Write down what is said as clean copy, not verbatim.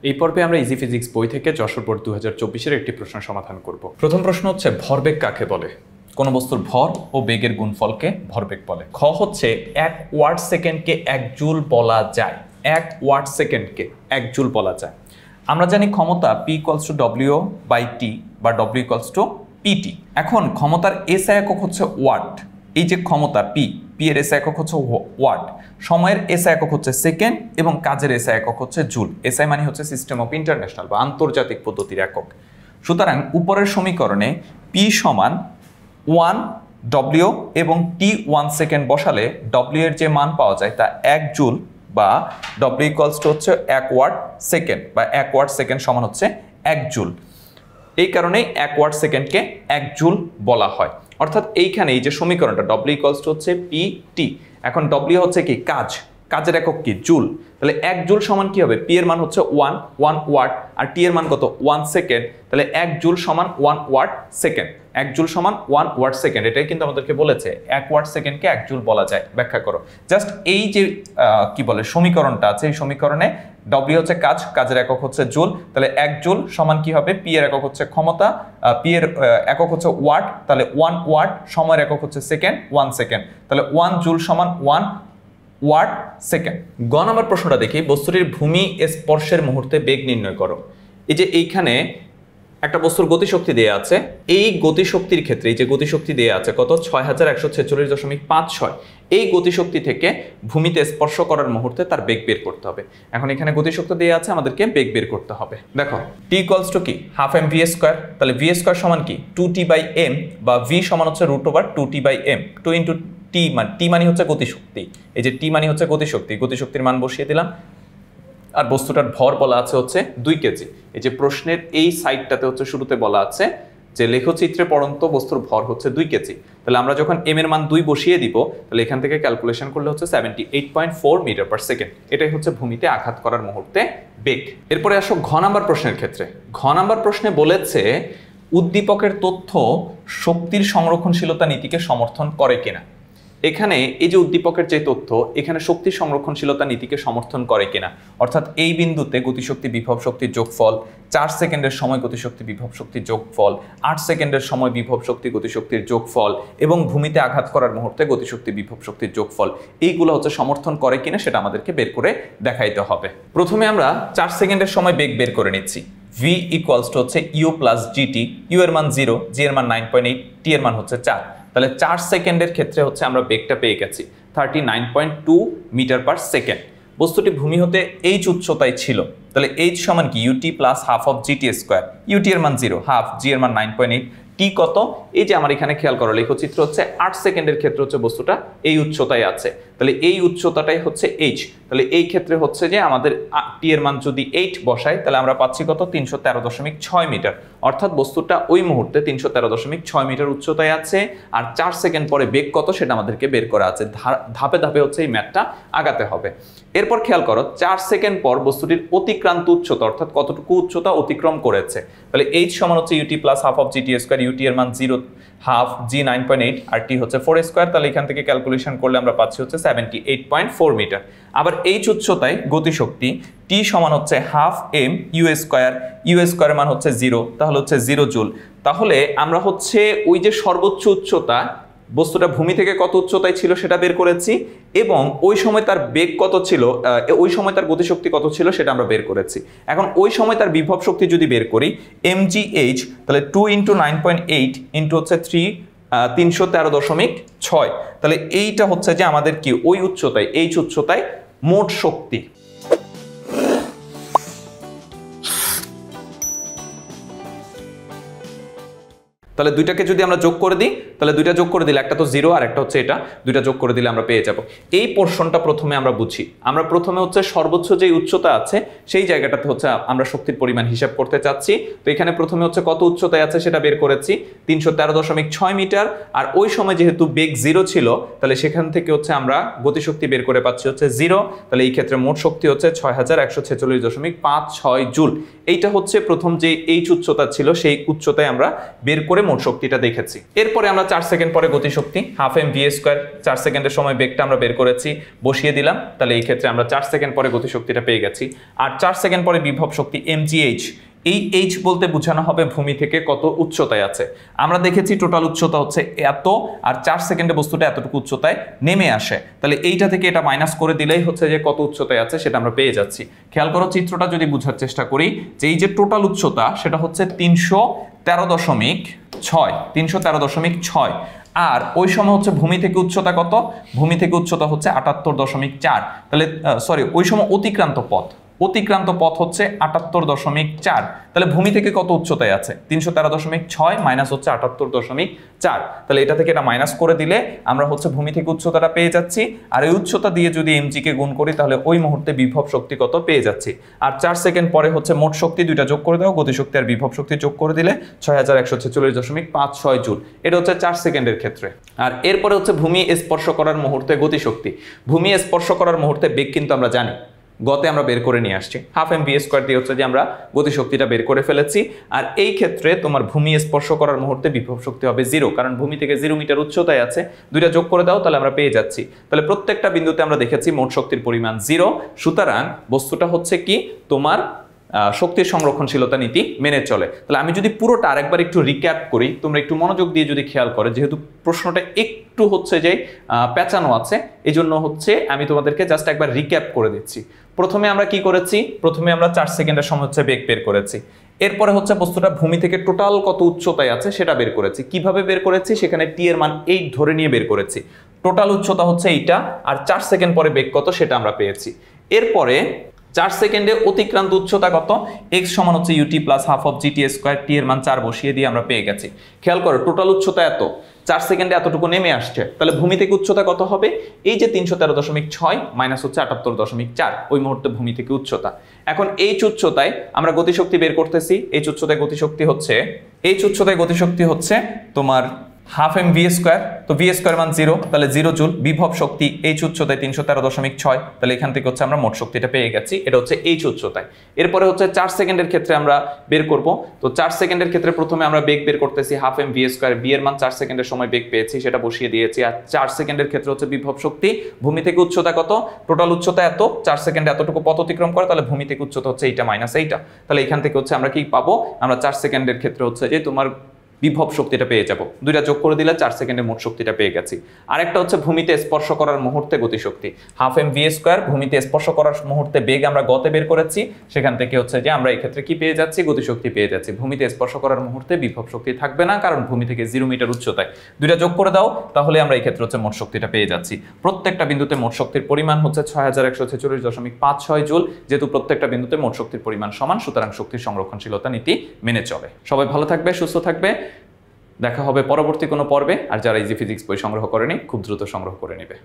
এই পর্বে আমরা ইজি ফিজিক্স বই থেকে যশোর বোর্ড 2024-এর একটি প্রশ্ন সমাধান করব। প্রথম প্রশ্ন হচ্ছে ভরবেগ কাকে বলে? কোন বস্তুর ভর ও বেগের গুণফলকে ভরবেগ বলে। খ হচ্ছে 1 ওয়াট সেকেন্ডকে 1 জুল বলা যায়। 1 ওয়াট সেকেন্ডকে 1 জুল বলা যায়। আমরা জানি ক্ষমতা P = W/T বা W = PT। এখন ক্ষমতার SI একক হচ্ছে ওয়াট। এই যে ক্ষমতা P এর SI একক হচ্ছে ওয়াট, সময়ের SI একক হচ্ছে সেকেন্ড এবং কাজের SI একক হচ্ছে জুল। SI মানে হচ্ছে সিস্টেম অফ ইন্টারন্যাশনাল বা আন্তর্জাতিক পদ্ধতির একক। সুতরাং উপরের সমীকরণে P = 1 W এবং T 1 সেকেন্ড বসালে W এর যে মান পাওয়া যায় তা 1 জুল বা W হচ্ছে 1 ওয়াট সেকেন্ড বা 1 ওয়াট সেকেন্ড সমান হচ্ছে 1 জুল। এই কারণেই 1 ওয়াট সেকেন্ডকে 1 জুল বলা হয়। অর্থাৎ এইখানে এই যে সমীকরণটা W হচ্ছে PT। এখন W হচ্ছে কি কাজ, কাজের একক কি জুল। তাহলে 1 জুল সমান কি হবে? P এর মান হচ্ছে 1 ওয়াট আর T এর মান কত 1 সেকেন্ড। তাহলে 1 জুল সমান 1 ওয়াট সেকেন্ড। 1 জুল সমান 1 ওয়াট সেকেন্ড। এটাই কিন্তু আমাদেরকে বলেছে 1 ওয়াট সেকেন্ডকে 1 জুল বলা যায়। ব্যাখ্যা করো। জাস্ট এই যে কি বলে সমীকরণটা আছে, এই সমীকরণে W হচ্ছে কাজ, কাজের একক হচ্ছে জুল। তাহলে 1 জুল সমান কি হবে? P এর একক হচ্ছে ক্ষমতা, P এর একক হচ্ছে ওয়াট। তাহলে 1 ওয়াট, সময়ের একক হচ্ছে সেকেন্ড, 1 সেকেন্ড। তাহলে 1 জুল সমান 1 ওয়াট সেকেন্ড। গ নম্বর প্রশ্নটা দেখি, বস্তুটির ভূমি স্পর্শের মুহূর্তে বেগ নির্ণয় করো। এই যে এইখানে একটা বস্তুর গতিশক্তি দেয়া আছে। এই গতিশক্তির ক্ষেত্রে এই যে গতিশক্তি দেয়া আছে কত 6146.56। এই গতিশক্তি থেকে ভূমিতে স্পর্শ করার মুহূর্তে তার বেগ বের করতে হবে। এখন এখানে গতিশক্তি দেয়া আছে, আমাদেরকে বেগ বের করতে হবে। দেখো T = কি হাফ mv²। তাহলে v² সমান কি 2t/m বা v সমান হচ্ছে √2t/m। 2 × T মানে হচ্ছে গতিশক্তি। এই যে T মানে হচ্ছে গতিশক্তি, গতিশক্তির মান বসিয়ে দিলাম। আর বস্তুটার ভর বলা আছে হচ্ছে 2 কেজি। এই যে প্রশ্নের এই সাইডটাতে হচ্ছে শুরুতে বলা আছে যে লেখচিত্রে পড়ন্ত বস্তুর ভর হচ্ছে 2 কেজি। তাহলে আমরা যখন m এর মান 2 বসিয়ে দিব, তাহলে এখান থেকে ক্যালকুলেশন করলে হচ্ছে 78.4 মিটার/সেকেন্ড। এটাই হচ্ছে ভূমিতে আঘাত করার মুহূর্তে বেগ। এরপরে আসো ঘ নাম্বার প্রশ্নের ক্ষেত্রে। ঘ নাম্বার প্রশ্নে বলেছে উদ্দীপকের তথ্য শক্তির সংরক্ষণশীলতা নীতিকে সমর্থন করে কিনা। এখানে এই যে উদ্দীপকের যে তথ্য, এখানে শক্তি সংরক্ষণশীলতা নীতিকে সমর্থন করে কিনা। অর্থাৎ এই বিন্দুতে গতিশক্তি বিভব শক্তির যোগফল, 4 সেকেন্ডের সময় গতিশক্তি বিভব শক্তির যোগফল, 8 সেকেন্ডের সময় বিভব শক্তি গতিশক্তির যোগফল এবং ভূমিতে আঘাত করার মুহূর্তে গতিশক্তি বিভব শক্তির যোগফল, এইগুলো হচ্ছে সমর্থন করে কিনা সেটা আমাদেরকে বের করে দেখাইতে হবে। প্রথমে আমরা 4 সেকেন্ডের সময় বেগ বের করে নিচ্ছি। v = হচ্ছে u + gt। u এর মান 0, g এর মান 9.8, t এর মান হচ্ছে 4। তাহলে 4 সেকেন্ডের ক্ষেত্রে হচ্ছে আমরা বেগটা পেয়ে গেছি 39.2 মিটার/সেকেন্ড। বস্তুটি ভূমি হতে h উচ্চতায় ছিল। তাহলে h সমান কি ut + half of gt²। ut এর মান 0, হাফ, g এর মান 9.8, t কত? এই যে আমার এখানে খেয়াল করো লেখচিত্র হচ্ছে 8 সেকেন্ডের ক্ষেত্রে হচ্ছে বস্তুটা এই উচ্চতায় আছে। তাহলে এই উচ্চতাটাই হচ্ছে h। তাহলে এই ক্ষেত্রে হচ্ছে যে আমাদের t এর মান যদি 8 বসাই, তাহলে আমরা পাচ্ছি কত 313.6 মিটার। অর্থাৎ বস্তুটা ওই মুহূর্তে 313.6 মিটার উচ্চতায় আছে। আর 4 সেকেন্ড পরে বেগ কত সেটা আমাদেরকে বের করা আছে। ধাপে ধাপে হচ্ছে এই ম্যাথটা আগাতে হবে। এরপর খেয়াল করো 4 সেকেন্ড পর বস্তুটির অতিক্রান্ত উচ্চতা অর্থাৎ কতটুকু উচ্চতা অতিক্রম করেছে। তাহলে h সমান হচ্ছে ut + half of gt²। ut এর মান 0, হাফ, g 9.8 আর t হচ্ছে 4²। তাহলে এখান থেকে ক্যালকুলেশন করলে আমরা পাচ্ছি হচ্ছে 78.4 মিটার। আবার h উচ্চতায় গতিশক্তি t সমান হচ্ছে হাফ m u² এর মান হচ্ছে 0, তাহলে হচ্ছে 0 জুল। তাহলে আমরা হচ্ছে ওই যে সর্বোচ্চ উচ্চতা বস্তুটা ভূমি থেকে কত উচ্চতায় ছিল সেটা বের করেছি এবং ওই সময় তার বেগ কত ছিল, ওই সময় তার গতিশক্তি কত ছিল সেটা আমরা বের করেছি। এখন ওই সময় তার বিভব শক্তি যদি বের করি mgh, তাহলে 2 × 9.8 ইন্টু হচ্ছে 313.6। তাহলে এইটা হচ্ছে যে আমাদের কি ওই উচ্চতায় h উচ্চতায় মোট শক্তি। তাহলে দুইটাকে যদি আমরা যোগ করে দিই, তাহলে দুইটা যোগ করে দিলে একটা তো 0 আর একটা হচ্ছে এটা, দুইটা যোগ করে দিলে আমরা পেয়ে যাব। এই পোরশনটা প্রথমে আমরা বুঝি। আমরা প্রথমে হচ্ছে সর্বোচ্চ যে উচ্চতা আছে সেই জায়গাটাতে হচ্ছে আমরা শক্তির পরিমাণ হিসাব করতে চাচ্ছি। তো এখানে প্রথমে হচ্ছে কত উচ্চতায় আছে সেটা বের করেছি 313.6 মিটার। আর ওই সময় যেহেতু বেগ 0 ছিল, তাহলে সেখান থেকে হচ্ছে আমরা গতিশক্তি বের করে পাচ্ছি হচ্ছে 0। তাহলে এই ক্ষেত্রে মোট শক্তি হচ্ছে 6146.56 জুল। এইটা হচ্ছে প্রথম যে এইচ উচ্চতা ছিল সেই উচ্চতায় আমরা বের করে মোট শক্তিটা দেখেছি। এরপরে আমরা 4 সেকেন্ড পরে গতিশক্তি হাফ এম ভি স্কোয়ার, 4 সেকেন্ডের সময় বেগটা আমরা বের করেছি, বসিয়ে দিলাম, তাহলে এই ক্ষেত্রে আমরা 4 সেকেন্ড পরে গতিশক্তিটা পেয়ে গেছি। আর 4 সেকেন্ড পরে বিভব শক্তি mgh, এই এইচ বলতে বোঝানো হবে ভূমি থেকে কত উচ্চতায় আছে। আমরা দেখেছি টোটাল উচ্চতা হচ্ছে এত, আর 4 সেকেন্ডে বস্তুটা এতটুকু উচ্চতায় নেমে আসে, তাহলে এইটা থেকে এটা মাইনাস করে দিলেই হচ্ছে যে কত উচ্চতায় আছে সেটা আমরা পেয়ে যাচ্ছি। খেয়াল করো চিত্রটা যদি বোঝার চেষ্টা করি, যে এই যে টোটাল উচ্চতা সেটা হচ্ছে 313.6, আর ওই সময় হচ্ছে ভূমি থেকে উচ্চতা কত, ভূমি থেকে উচ্চতা হচ্ছে 78.4, তাহলে সরি ওই সময় অতিক্রান্ত পথ হচ্ছে 78.4, তাহলে ভূমি থেকে কত উচ্চতায় আছে 313.6 মাইনাস হচ্ছে 78.4, তাহলে এটা থেকে এটা মাইনাস করে দিলে আমরা হচ্ছে ভূমি থেকে উচ্চতাটা পেয়ে যাচ্ছি, আর এই উচ্চতা দিয়ে যদি এমজি কে গুণ করি তাহলে ওই মুহূর্তে বিভব শক্তি কত পেয়ে যাচ্ছি। আর 4 সেকেন্ড পরে হচ্ছে মোট শক্তি, দুইটা যোগ করে দাও, গতিশক্তি আর বিভব শক্তি যোগ করে দিলে 6146.56 জুল, এটা হচ্ছে 4 সেকেন্ডের ক্ষেত্রে। আর এরপরে হচ্ছে ভূমি স্পর্শ করার মুহূর্তে গতিশক্তি। ভূমি স্পর্শ করার মুহূর্তে বেগ কিন্তু আমরা জানি, গতে আমরা বের করে নিয়ে আসছি, হাফ এম ভি স্কোয়ার দিয়ে হচ্ছে যে আমরা গতিশক্তিটা বের করে ফেলেছি। আর এই ক্ষেত্রে তোমার ভূমি স্পর্শ করার মুহূর্তে বিভব শক্তি হবে 0, কারণ ভূমি থেকে 0 মিটার উচ্চতায় আছে, দুইটা যোগ করে দাও তাহলে আমরা পেয়ে যাচ্ছি। তাহলে প্রত্যেকটা বিন্দুতে আমরা দেখেছি মোট শক্তির পরিমাণ 0, সুতরাং বস্তুটা হচ্ছে কি তোমার শক্তির সংরক্ষণশীলতা নীতি মেনে চলে। তাহলে আমি যদি পুরোটা আরেকবার একটু রিক্যাপ করি, তোমরা একটু মনোযোগ দিয়ে যদি খেয়াল করো, যেহেতু প্রশ্নটা একটু হচ্ছে যে পেঁচানো আছে, এই জন্য হচ্ছে আমি তোমাদেরকে জাস্ট একবার রিক্যাপ করে দিচ্ছি। প্রথমে আমরা কি করেছি, প্রথমে আমরা 4 সেকেন্ডের সময় হচ্ছে বেগ বের করেছি, এরপরে হচ্ছে বস্তুটা ভূমি থেকে টোটাল কত উচ্চতায় আছে সেটা বের করেছি। কিভাবে বের করেছি, সেখানে টি এর মান 8 ধরে নিয়ে বের করেছি, টোটাল উচ্চতা হচ্ছে এইটা, আর 4 সেকেন্ড পরে বেগ কত সেটা আমরা পেয়েছি। এরপরে 4 সেকেন্ডে অতিক্রান্ত উচ্চতা কত, x সমান হচ্ছে ut plus half of gt square, T এর মান 4 বসিয়ে দিয়ে আমরা পেয়ে গেছি। খেয়াল করো টোটাল উচ্চতা এত, 4 সেকেন্ডে এতটুকু নেমে আসছে, তাহলে ভূমি থেকে উচ্চতা কত হবে, এই যে 313.6 মাইনাস হচ্ছে 78.4, ওই মুহূর্তে ভূমি থেকে উচ্চতা। এখন এই উচ্চতায় আমরা গতিশক্তি বের করতেছি, এই উচ্চতায় গতিশক্তি হচ্ছে তোমার হাফ এম ভি স্কোয়ার, তো ভি স্কোয়ার মান 0, তাহলে 0 জুল। বিভব শক্তি এইচ উচ্চতায় 313.6, তাহলে এখান থেকে হচ্ছে আমরা মোট শক্তিটা পেয়ে গেছি, এটা হচ্ছে এইচ উচ্চতায়। এরপরে হচ্ছে 4 সেকেন্ডের ক্ষেত্রে আমরা বের করব, তো 4 সেকেন্ডের ক্ষেত্রে প্রথমে আমরা বেগ বের করতেছি half M V square, B এর মান 4 সেকেন্ডের সময় বেগ পেয়েছি সেটা বসিয়ে দিয়েছি। আর 4 সেকেন্ডের ক্ষেত্রে হচ্ছে বিভব শক্তি, ভূমি থেকে উচ্চতা কত, টোটাল উচ্চতা এত, 4 সেকেন্ডে এতটুকু পথ অতিক্রম করে, তাহলে ভূমি থেকে উচ্চতা হচ্ছে এইটা মাইনাস এইটা, তাহলে এখান থেকে হচ্ছে আমরা কি পাবো, আমরা 4 সেকেন্ডের ক্ষেত্রে হচ্ছে যে তোমার বিভব শক্তিটা পেয়ে যাব, দুইটা যোগ করে দিলে 4 সেকেন্ডে মোট শক্তিটা পেয়ে গেছি। আরেকটা হচ্ছে ভূমিতে স্পর্শ করার মুহূর্তে গতিশক্তি, হাফ এম ভি স্কোয়ার, ভূমিতে স্পর্শ করার মুহূর্তে বেগ আমরা গতে বের করেছি, সেখান থেকে হচ্ছে যে আমরা এই ক্ষেত্রে কি পেয়ে যাচ্ছি, গতিশক্তি পেয়ে যাচ্ছি। ভূমিতে স্পর্শ করার মুহূর্তে বিভব শক্তি থাকবে না, কারণ ভূমি থেকে 0 মিটার উচ্চতায়, দুইটা যোগ করে দাও তাহলে আমরা এই ক্ষেত্রে হচ্ছে মোট শক্তিটা পেয়ে যাচ্ছি। প্রত্যেকটা বিন্দুতে মোট শক্তির পরিমাণ হচ্ছে 6146.56 জুল, যেহেতু প্রত্যেকটা বিন্দুতে মোট শক্তির পরিমাণ সমান, সুতরাং শক্তির সংরক্ষণশীলতা নীতি মেনে চলে। সবাই ভালো থাকবে, সুস্থ থাকবে, দেখা হবে পরবর্তী কোনো পর্বে। আর যারা ইজি ফিজিক্স বই সংগ্রহ করেনি খুব দ্রুত সংগ্রহ করে নেবে।